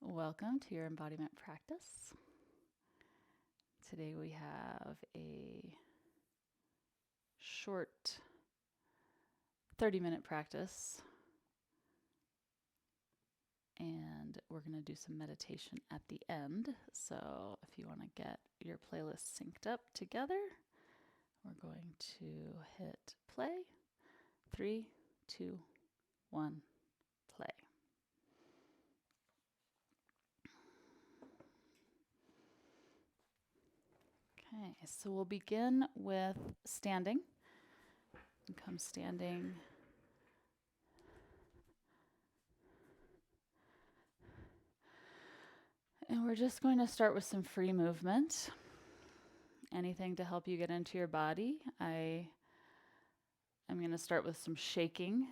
Welcome to your embodiment practice. Today we have a short 30-minute practice, and we're going to do some meditation at the end. So if you want to get your playlist synced up together, we're going to hit play. 3, 2, 1, play. Okay, so we'll begin with standing. Come standing. And we're just going to start with some free movement. Anything to help you get into your body. I'm going to start with some shaking.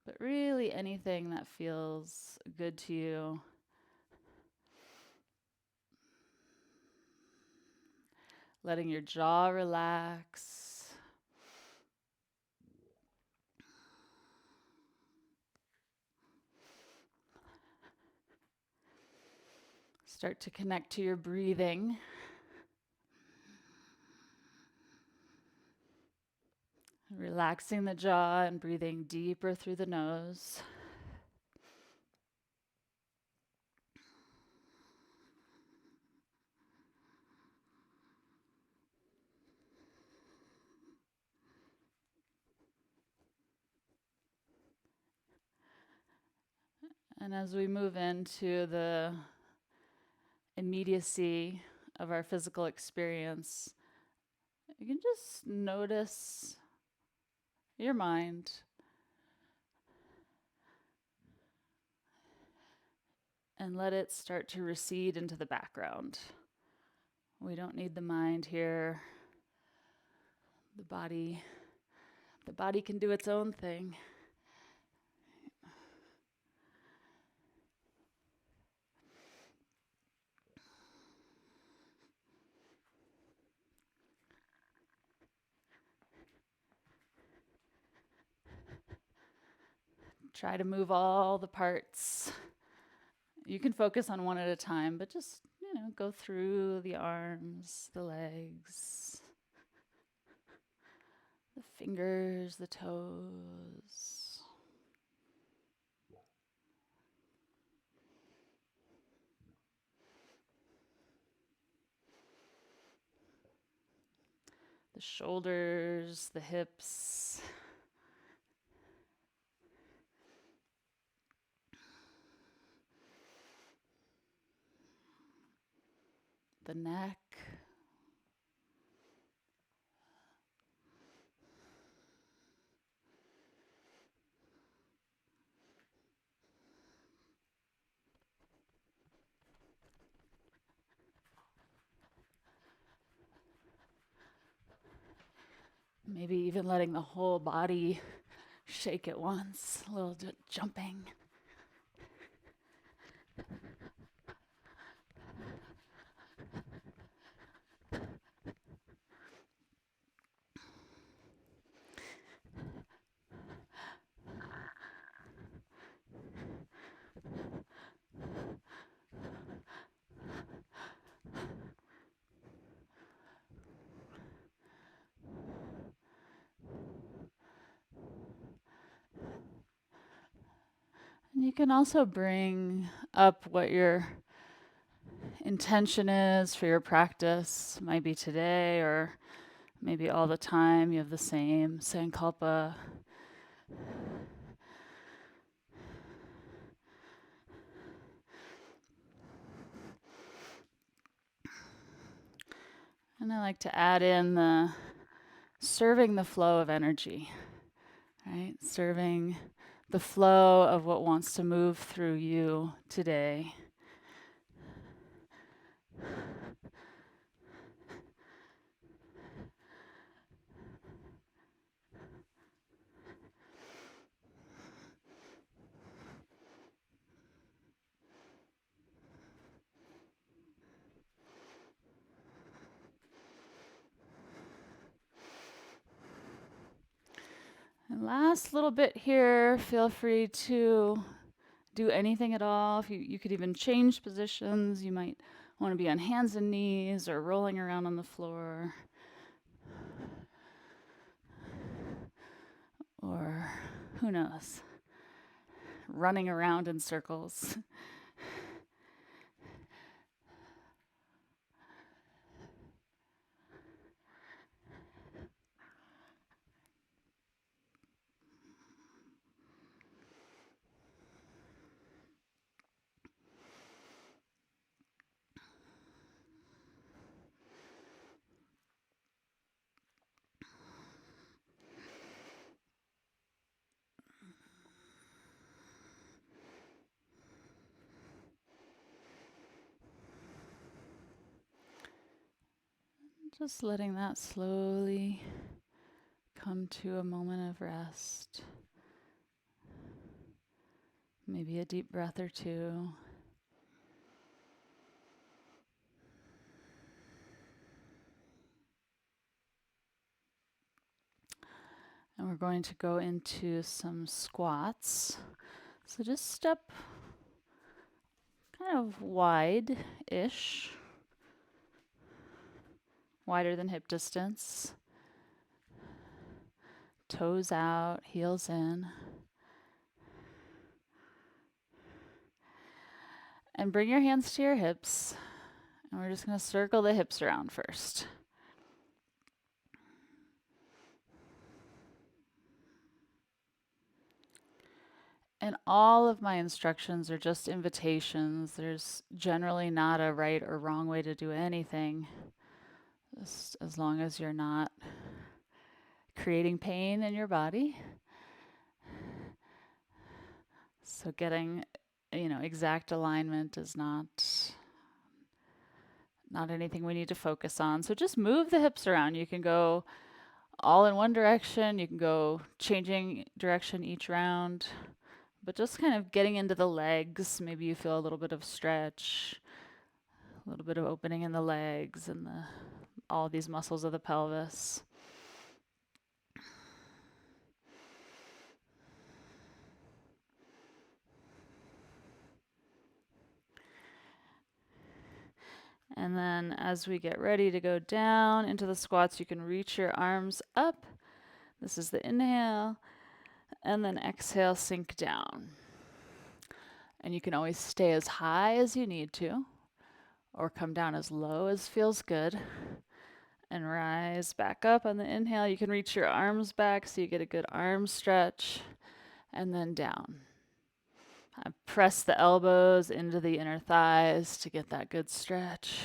But really anything that feels good to you. Letting your jaw relax. Start to connect to your breathing. Relaxing the jaw and breathing deeper through the nose. And as we move into the immediacy of our physical experience, you can just notice your mind. And let it start to recede into the background. We don't need the mind here. The body can do its own thing. Try to move all the parts. You can focus on one at a time, but just, go through the arms, the legs, the fingers, the toes. The shoulders, the hips. The neck. Maybe even letting the whole body shake at once, a little jumping. And you can also bring up what your intention is for your practice. Might be today or maybe all the time. You have the same sankalpa. And I like to add in the serving the flow of energy, right? Serving the flow of what wants to move through you today. And last little bit here, feel free to do anything at all. If you could even change positions. You might want to be on hands and knees or rolling around on the floor. Or who knows, running around in circles. Just letting that slowly come to a moment of rest. Maybe a deep breath or two. And we're going to go into some squats. So just step kind of wide-ish, wider than hip distance. Toes out, heels in. And bring your hands to your hips. And we're just going to circle the hips around first. And all of my instructions are just invitations. There's generally not a right or wrong way to do anything, just as long as you're not creating pain in your body. So getting, exact alignment is not anything we need to focus on. So just move the hips around. You can go all in one direction. You can go changing direction each round. But just kind of getting into the legs. Maybe you feel a little bit of stretch, a little bit of opening in the legs and all these muscles of the pelvis. And then as we get ready to go down into the squats, you can reach your arms up. This is the inhale. And then exhale, sink down. And you can always stay as high as you need to, or come down as low as feels good. And rise back up on the inhale. You can reach your arms back so you get a good arm stretch. And then down. Press the elbows into the inner thighs to get that good stretch.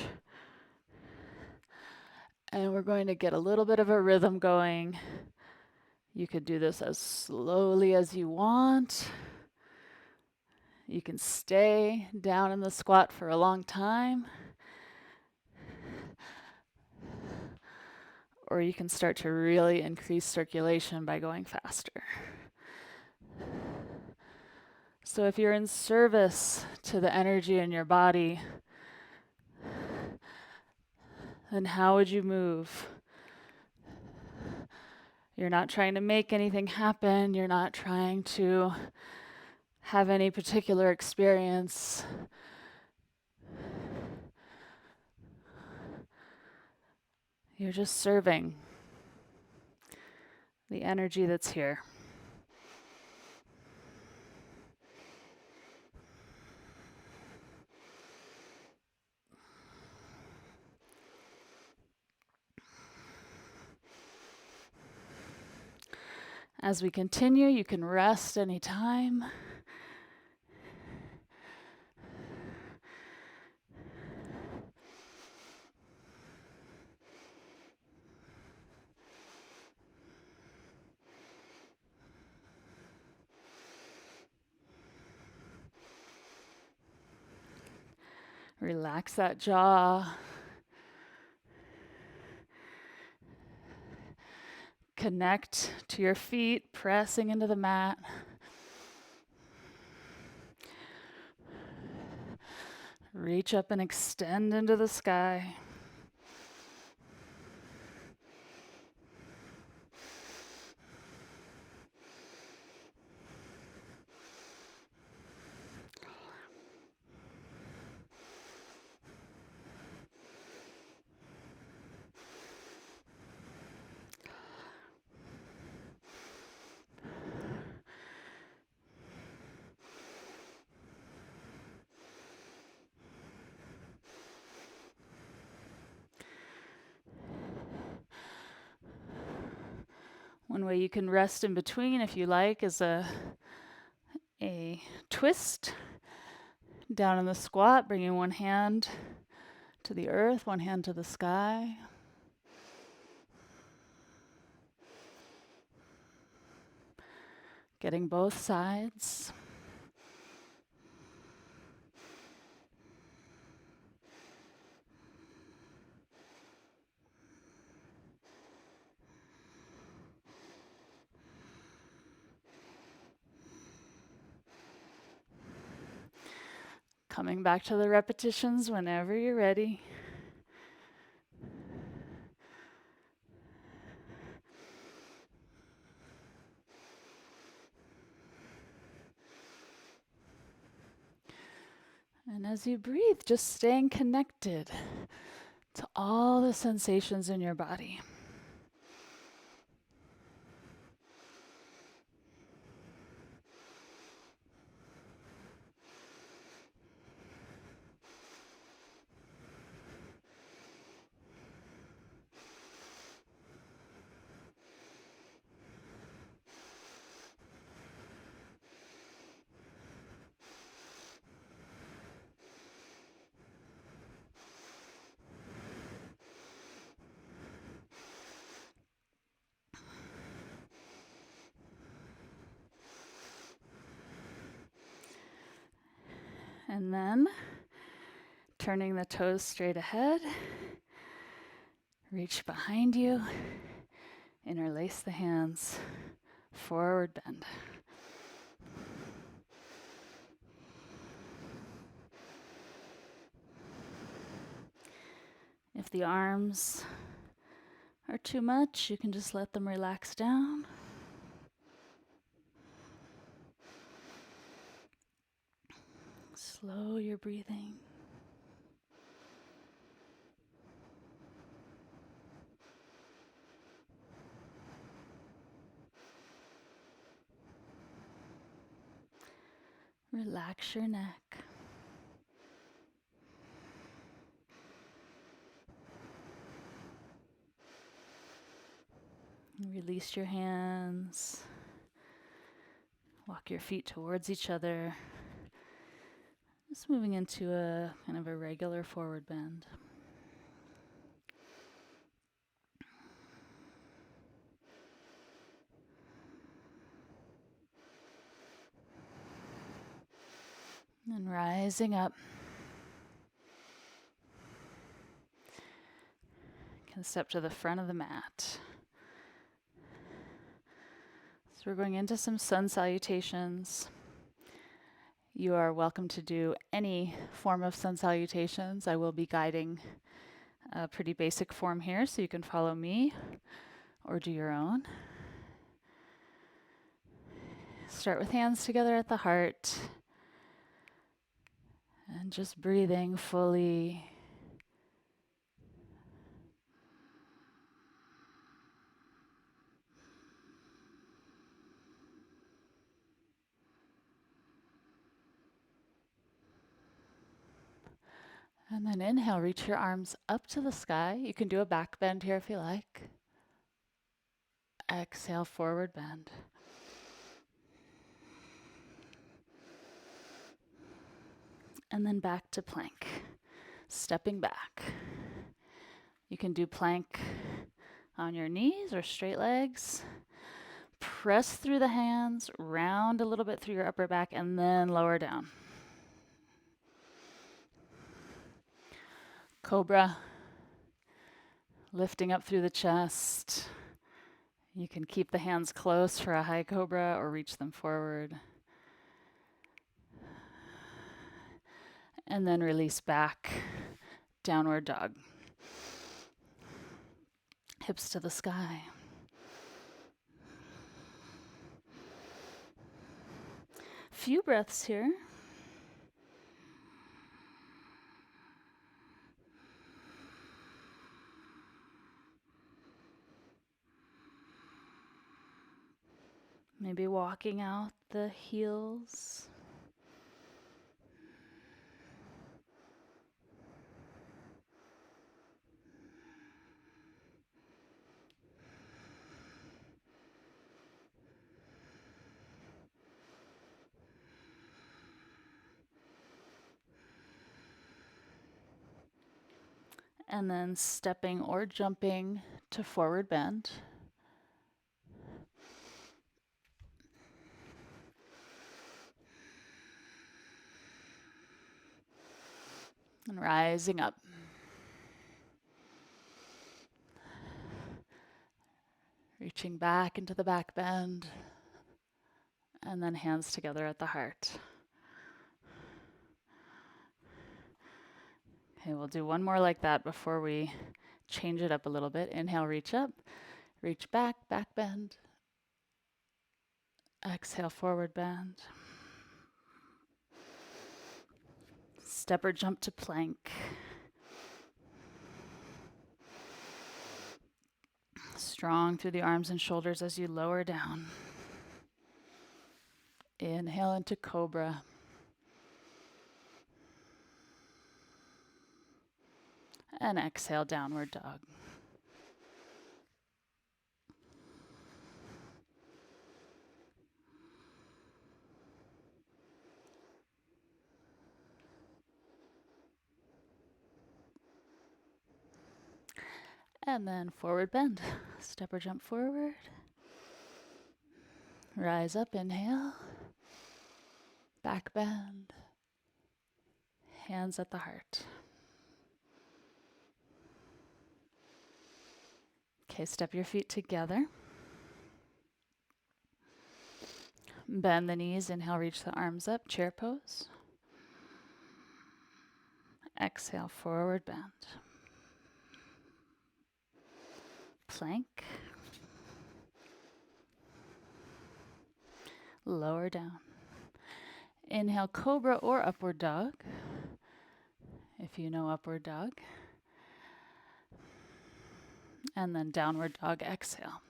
And we're going to get a little bit of a rhythm going. You could do this as slowly as you want. You can stay down in the squat for a long time. Or you can start to really increase circulation by going faster. So if you're in service to the energy in your body, then how would you move? You're not trying to make anything happen. You're not trying to have any particular experience. You're just serving the energy that's here. As we continue, you can rest anytime. Relax that jaw. Connect to your feet, pressing into the mat. Reach up and extend into the sky. One way you can rest in between, if you like, is a twist down in the squat, bringing one hand to the earth, one hand to the sky. Getting both sides. Coming back to the repetitions whenever you're ready. And as you breathe, just staying connected to all the sensations in your body. And then turning the toes straight ahead, reach behind you, interlace the hands, forward bend. If the arms are too much, you can just let them relax down. Slow your breathing. Relax your neck. Release your hands. Walk your feet towards each other. Just moving into a kind of a regular forward bend. And rising up. You can step to the front of the mat. So we're going into some sun salutations. You are welcome to do any form of sun salutations. I will be guiding a pretty basic form here, so you can follow me or do your own. Start with hands together at the heart. And just breathing fully. And then inhale, reach your arms up to the sky. You can do a back bend here if you like. Exhale, forward bend. And then back to plank. Stepping back. You can do plank on your knees or straight legs. Press through the hands, round a little bit through your upper back, and then lower down. Cobra. Lifting up through the chest. You can keep the hands close for a high cobra or reach them forward. And then release back, downward dog. Hips to the sky. Few breaths here. Maybe walking out the heels. And then stepping or jumping to forward bend. And rising up. Reaching back into the back bend. And then hands together at the heart. Okay, we'll do one more like that before we change it up a little bit. Inhale, reach up, reach back, back bend. Exhale, forward bend. Step or jump to plank. Strong through the arms and shoulders as you lower down. Inhale into cobra. And exhale, downward dog. And then forward bend. Step or jump forward. Rise up, inhale. Back bend. Hands at the heart. Okay, step your feet together. Bend the knees, inhale, reach the arms up, chair pose. Exhale, forward bend. Plank. Lower down. Inhale, cobra or upward dog. If you know upward dog. And then downward dog, exhale.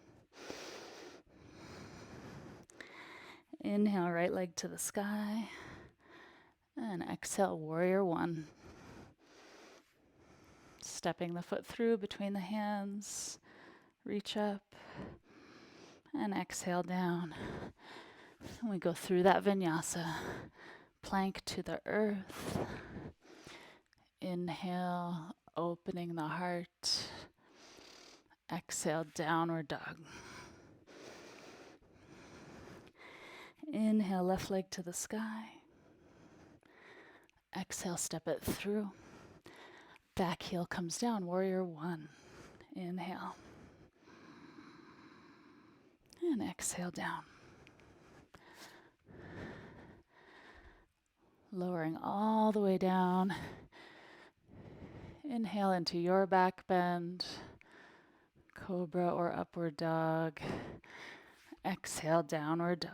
Inhale, right leg to the sky. And exhale, warrior one. Stepping the foot through between the hands. Reach up. And exhale down. And we go through that vinyasa. Plank to the earth. Inhale, opening the heart. Exhale, downward dog. Inhale, left leg to the sky. Exhale, step it through. Back heel comes down, warrior one. Inhale. And exhale down. Lowering all the way down. Inhale into your back bend. Cobra or upward dog. Exhale, downward dog.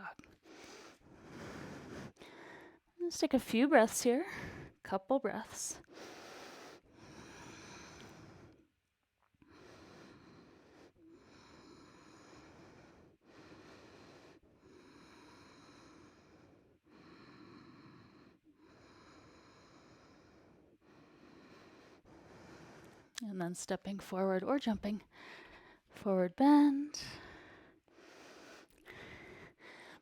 Let's take a few breaths here. Couple breaths. And then stepping forward or jumping. Forward bend.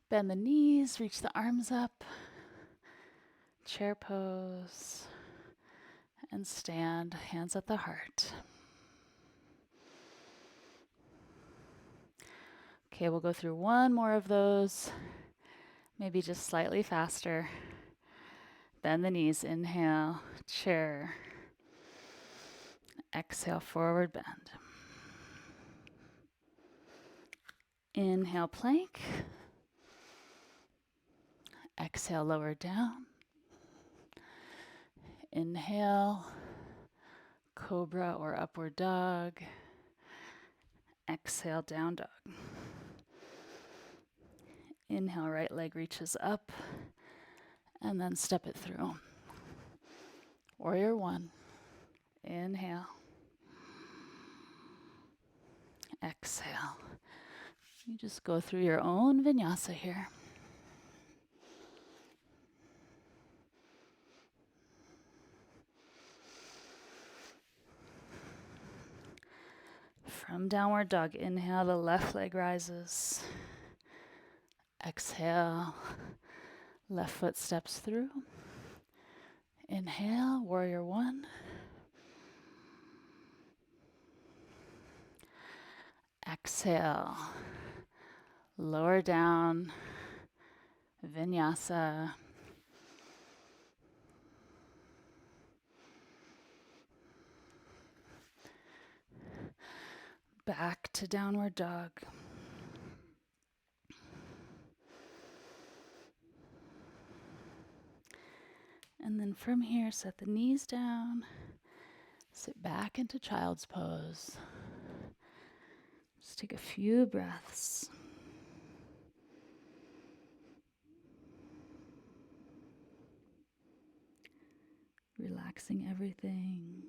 Bend the knees, reach the arms up. Chair pose. And stand, hands at the heart. Okay, we'll go through one more of those. Maybe just slightly faster. Bend the knees, inhale, chair. Exhale, forward bend. Inhale, plank. Exhale, lower down. Inhale, cobra or upward dog. Exhale, down dog. Inhale, right leg reaches up. And then step it through. Warrior one. Inhale. Exhale. You just go through your own vinyasa here. From downward dog, inhale, the left leg rises. Exhale, left foot steps through. Inhale, warrior one. Exhale. Lower down. Vinyasa. Back to downward dog. And then from here, set the knees down. Sit back into child's pose. Just take a few breaths. Relaxing everything.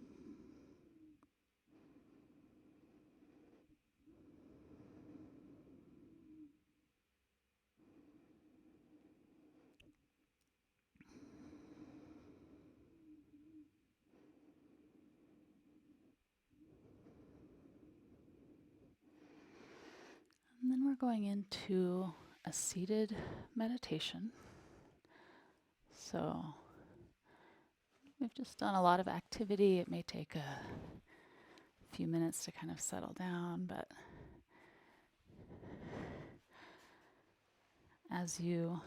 And then we're going into a seated meditation. So we've just done a lot of activity. It may take a few minutes to kind of settle down, but as you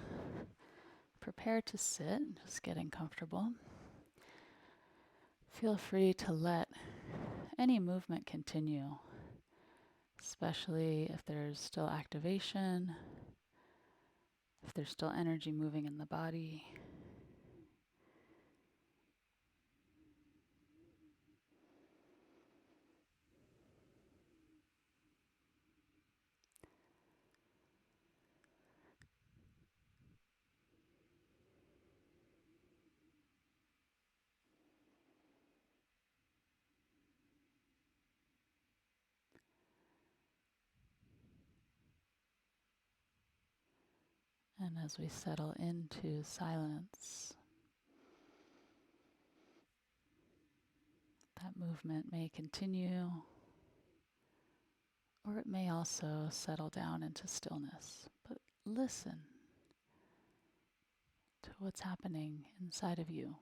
prepare to sit, just getting comfortable, feel free to let any movement continue, especially if there's still activation, if there's still energy moving in the body. And as we settle into silence, that movement may continue, or it may also settle down into stillness. But listen to what's happening inside of you.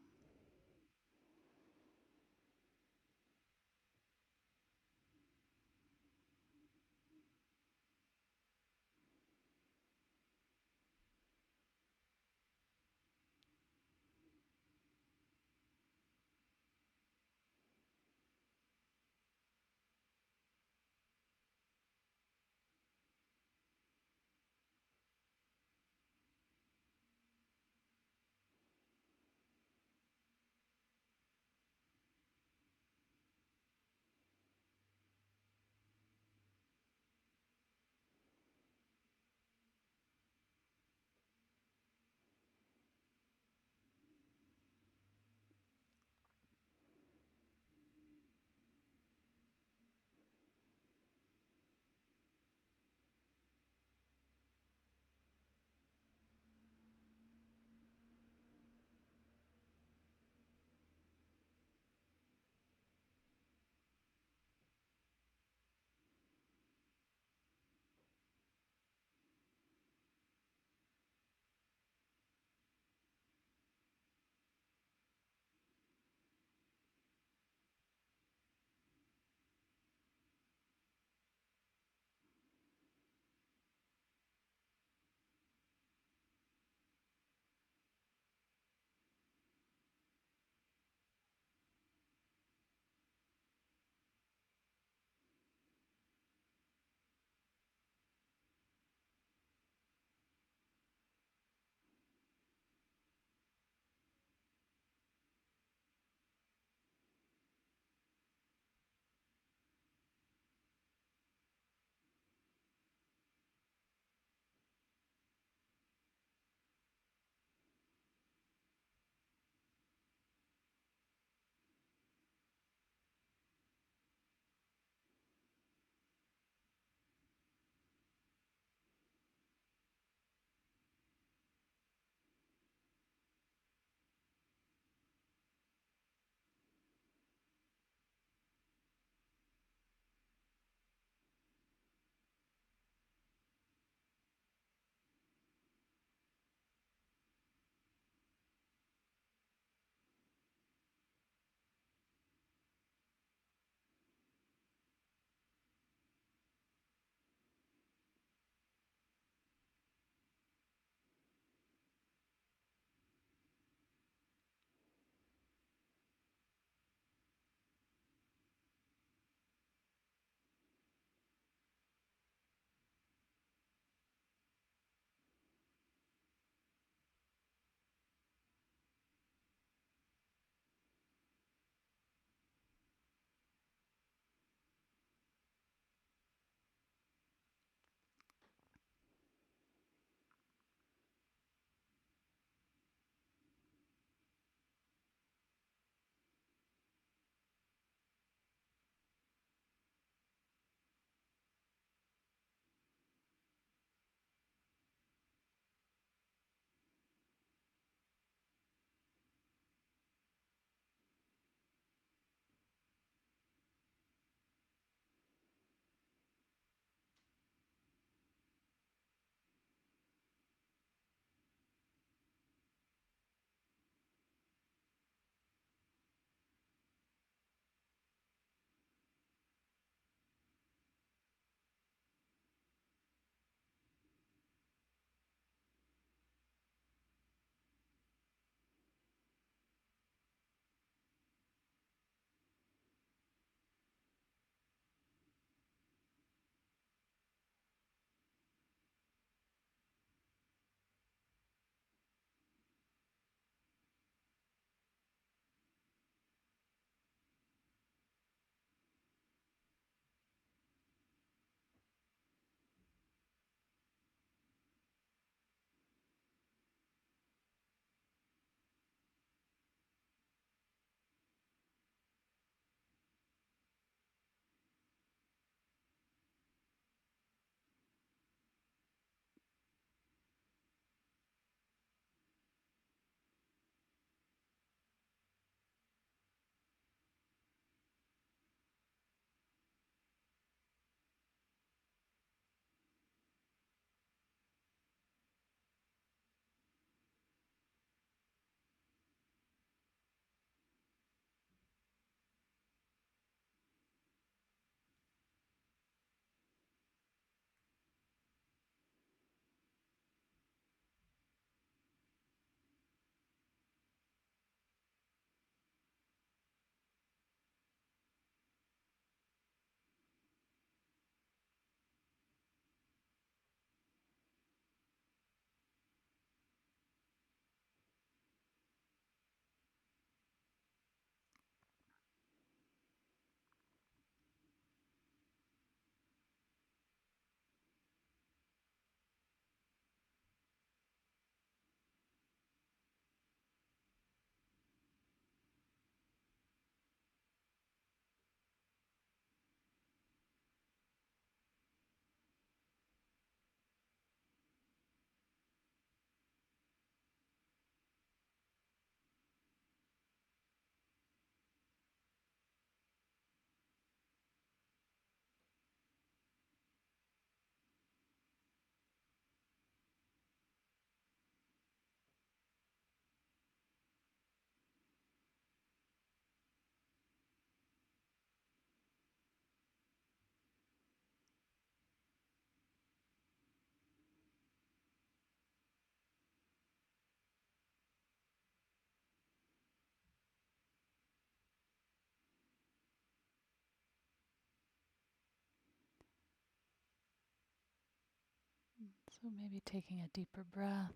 So maybe taking a deeper breath.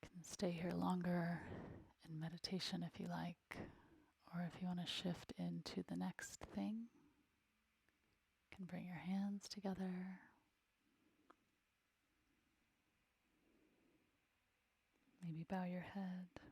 You can stay here longer in meditation if you like, or if you want to shift into the next thing, you can bring your hands together. Maybe bow your head.